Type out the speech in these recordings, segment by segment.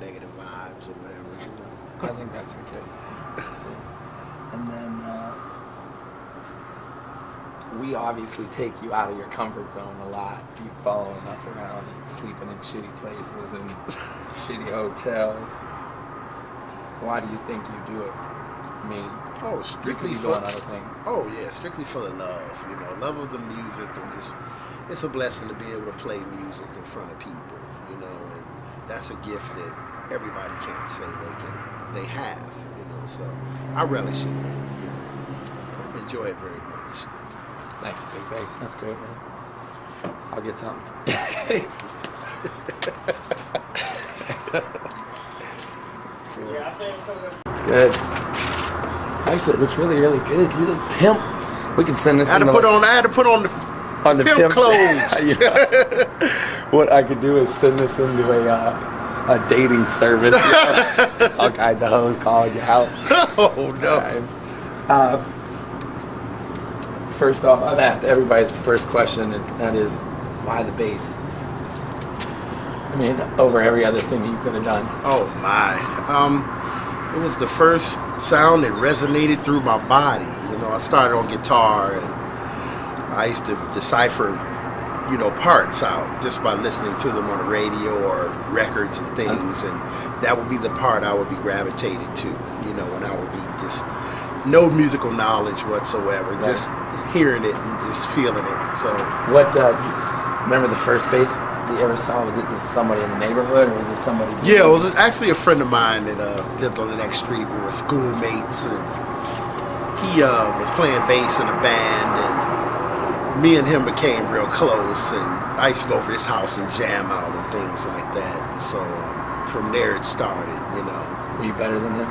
negative vibes or whatever. I think that's the case. And then we obviously take you out of your comfort zone a lot. You following us around and sleeping in shitty places and shitty hotels. Why do you think you do it? I mean, strictly you could be doing other things. Oh yeah, strictly for the love. Love of the music, and just it's a blessing to be able to play music in front of people. And that's a gift that everybody can't say they have. So I relish it, man. Enjoy it very much. Thank you, Big Bass. That's great, man. I'll get something. It's good. Actually, it looks really, really good. You look pimp. We can send this. I had to put on the pimp clothes. What I could do is send this into a dating service. All kinds of hoes calling your house. Oh no. First off, I've asked everybody the first question, and that is, why the bass? I mean, over every other thing that you could have done. Oh my. It was the first sound that resonated through my body. I started on guitar, and I used to decipher, parts out just by listening to them on the radio or records and things, and that would be the part I would be gravitated to, and I would be just no musical knowledge whatsoever, right. Just hearing it and just feeling it. So, remember the first bass you ever saw? Was it somebody in the neighborhood, or was it somebody? Yeah, it was actually a friend of mine that lived on the next street. We were schoolmates, and he was playing bass in a band, and me and him became real close, and I used to go over his house and jam out and things like that. So from there it started, Were you better than him?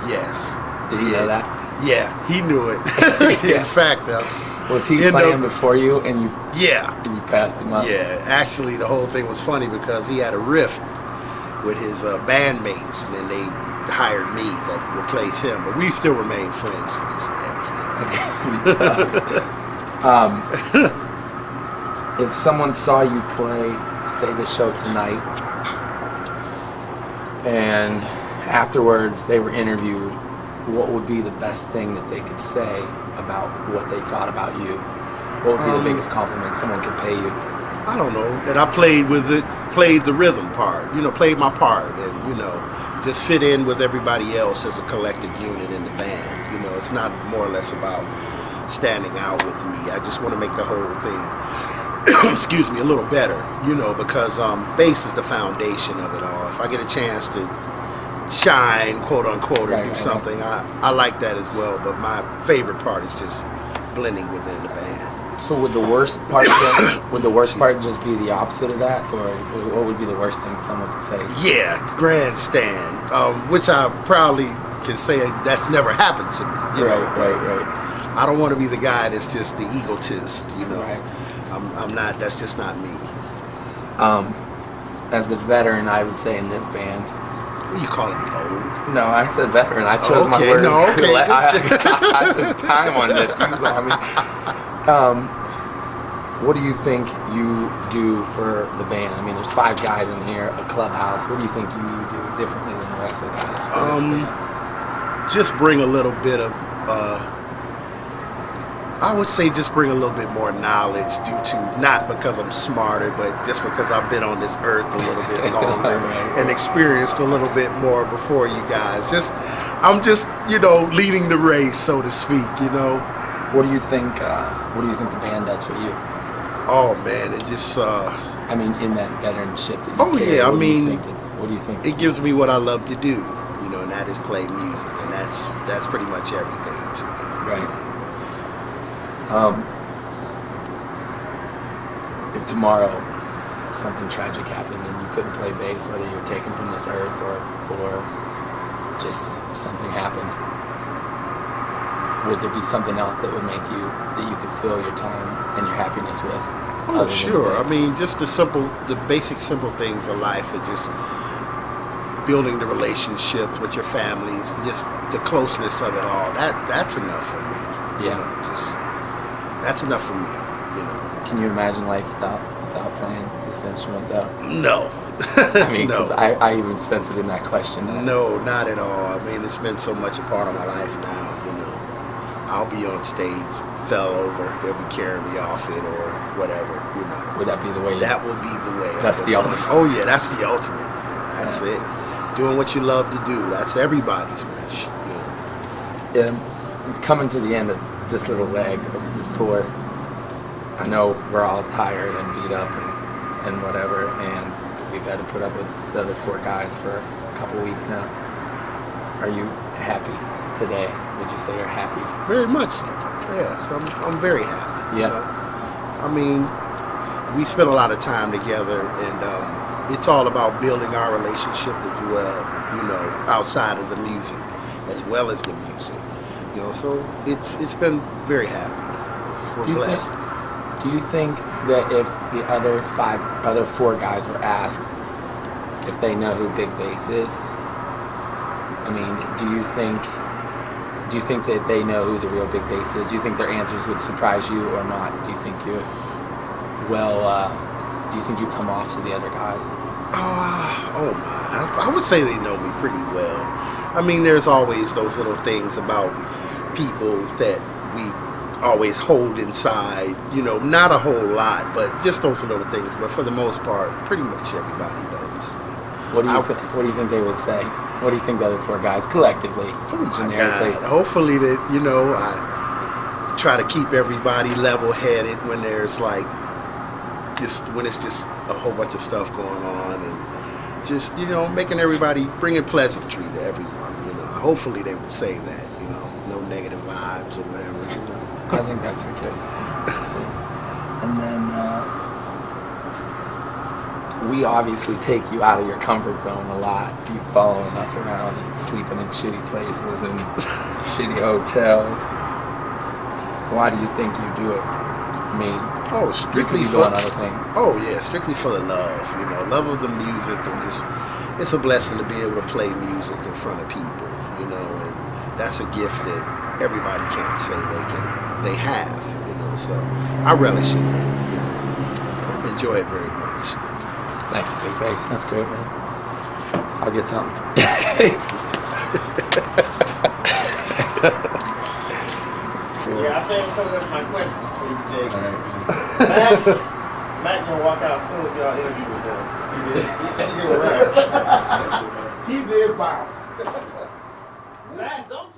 Yes. Did he know that? Yeah, he knew it. In fact, was he playing before you, and you? Yeah. And you passed him up? Yeah. Actually, the whole thing was funny because he had a rift with his bandmates, and then they hired me to replace him. But we still remain friends to this day. That's gotta be tough. If someone saw you play, say, the show tonight, and afterwards they were interviewed, what would be the best thing that they could say about what they thought about you? What would be the biggest compliment someone could pay you? I don't know, that I played the rhythm part, played my part, and, just fit in with everybody else as a collective unit in the band. It's not more or less about standing out with me. I just want to make the whole thing, excuse me, a little better, because bass is the foundation of it all. If I get a chance to shine, quote unquote, or do something, I like that as well, but my favorite part is just blending within the band. So would the worst part just be the opposite of that, or what would be the worst thing someone could say? Yeah, grandstand, which I proudly can say that's never happened to me. Right. I don't want to be the guy that's just the egotist, Right. I'm not. That's just not me. As the veteran, I would say in this band. Are you calling me old? No, I said veteran. I chose my words. No, okay. I took time on this. What do you think you do for the band? I mean, there's 5 guys in here, a clubhouse. What do you think you do differently than the rest of the guys for this band? Just bring a little bit of, I would say just bring a little bit more knowledge due to, not because I'm smarter, but just because I've been on this earth a little bit longer and experienced a little bit more before you guys. I'm just, leading the race, so to speak, What do you think the band does for you? Oh man, it just I mean, in that veteranship that you what do you think it gives me what I love to do, and that is play music, and that's pretty much everything to me. Right. If tomorrow something tragic happened and you couldn't play bass, whether you were taken from this earth or just something happened, would there be something else that would make you, that you could fill your time and your happiness with? Oh, sure. I mean, just the basic simple things of life are just building the relationships with your families, just the closeness of it all. That's enough for me. Yeah. That's enough for me. Can you imagine life without playing this instrument though? No, I mean, because No. I even sense it in that question. No, not at all. I mean, it's been so much a part of my life now, you know. I'll be on stage, fell over, they'll be carrying me off it or whatever, you know. Would that be the way? That would be the way. That's the ultimate. Oh yeah, that's the ultimate. Man. That's it. Doing what you love to do. That's everybody's wish. You know. Coming to the end of this little leg of this tour, I know we're all tired and beat up and whatever, and we've had to put up with the other 4 guys for a couple weeks now. Are you happy today? Would you say you're happy? Very much so. Yeah, so I'm very happy. Yeah. You know? I mean, we spent a lot of time together, and it's all about building our relationship as well, you know, outside of the music, as well as the music. You know, so it's been very happy. We're blessed. Do you think that if the other 4 guys were asked if they know who Big Bass is, I mean, do you think that they know who the real Big Bass is? Do you think their answers would surprise you or not? Do you think do you think you come off to the other guys? Oh my! I would say they know me pretty well. I mean, there's always those little things about people that we always hold inside. You know, not a whole lot, but just those little things. But for the most part, pretty much everybody knows me. What do you think they would say? What do you think the other 4 guys collectively, generically? God. Hopefully that, you know, I try to keep everybody level-headed when there's like when it's just a whole bunch of stuff going on, and just, you know, making everybody, bringing pleasantry to everyone. You know, hopefully they would say that. You know, no negative vibes or whatever. You know, I think that's the case. And then we obviously take you out of your comfort zone a lot. You following us around and sleeping in shitty places and shitty hotels. Why do you think you do it? I mean, you could be doing other things. Oh yeah, strictly for the love. You know, love of the music, and just it's a blessing to be able to play music in front of people. You know, and that's a gift that everybody can't say they have. You know, so I relish it. Man, you know, enjoy it very much. Thank you, Big Bass. That's great, man. I'll get something. Yeah, I think I'm coming up with my questions for you, Jake. All right. Matt gonna walk out as soon as y'all interview with him. He did rap. He did bounce. Matt, don't